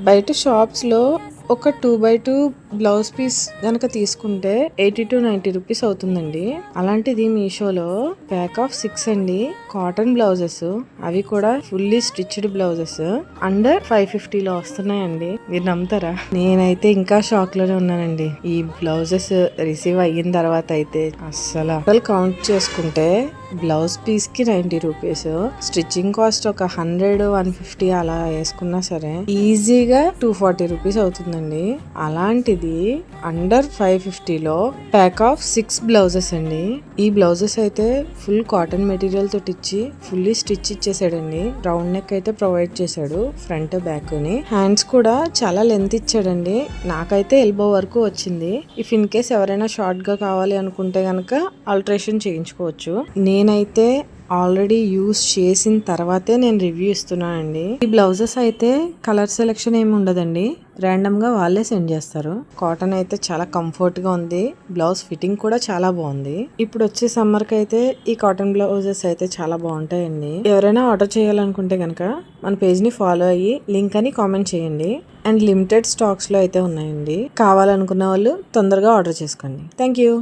బయట షాప్స్లో ఒక 2x2 బ్లౌజ్ పీస్ కనుక తీసుకుంటే 80 to 90 రూపీస్ అవుతుందండి. అలాంటిది మీషోలో ప్యాక్ ఆఫ్ 6 అండి. కాటన్ బ్లౌజెస్, అవి కూడా ఫుల్లీ స్టిచ్డ్ బ్లౌజెస్ అండర్ 550 లో వస్తున్నాయండి. మీరు నమ్ముతారా? నేనైతే ఇంకా షాక్ లోనే ఉన్నానండి. ఈ బ్లౌజెస్ రిసీవ్ అయిన తర్వాత అయితే అసలు కౌంట్ చేసుకుంటే బ్లౌజ్ పీస్ కి 90 రూపీస్, స్టిచ్చింగ్ కాస్ట్ ఒక 100-150 అలా వేసుకున్నా సరే ఈజీగా 240 రూపీస్ అవుతుందండి. అలాంటిది అండర్ 550 లో ప్యాక్ ఆఫ్ 6 బ్లౌజెస్ అండి. ఈ బ్లౌజెస్ అయితే ఫుల్ కాటన్ మెటీరియల్ తోటి ఇచ్చి ఫుల్లీ స్టిచ్ ఇచ్చేసాడండి. రౌండ్ నెక్ అయితే ప్రొవైడ్ చేశాడు, ఫ్రంట్ బ్యాక్ ని. హ్యాండ్స్ కూడా చాలా లెంత్ ఇచ్చాడండి. నాకైతే ఎల్బో వరకు వచ్చింది. ఇఫ్ ఇన్ కేస్ ఎవరైనా షార్ట్ గా కావాలి అనుకుంటే గనక ఆల్టరేషన్ చేయించుకోవచ్చు. నేనైతే ఆల్రెడీ యూస్ చేసిన తర్వాతే నేను రివ్యూ ఇస్తున్నానండి. ఈ బ్లౌజెస్ అయితే కలర్ సెలెక్షన్ ఏమి ఉండదండి, ర్యాండమ్ గా వాళ్ళే సెండ్ చేస్తారు. కాటన్ అయితే చాలా కంఫర్ట్ గా ఉంది. బ్లౌజ్ ఫిట్టింగ్ కూడా చాలా బాగుంది. ఇప్పుడు వచ్చే సమ్మర్ కి అయితే ఈ కాటన్ బ్లౌజెస్ అయితే చాలా బాగుంటాయండి. ఎవరైనా ఆర్డర్ చేయాలనుకుంటే కనుక మన పేజ్ ని ఫాలో అయ్యి లింక్ అని కామెంట్ చేయండి. అండ్ లిమిటెడ్ స్టాక్స్ లో అయితే ఉన్నాయండి. కావాలనుకున్న వాళ్ళు తొందరగా ఆర్డర్ చేసుకోండి. Thank you.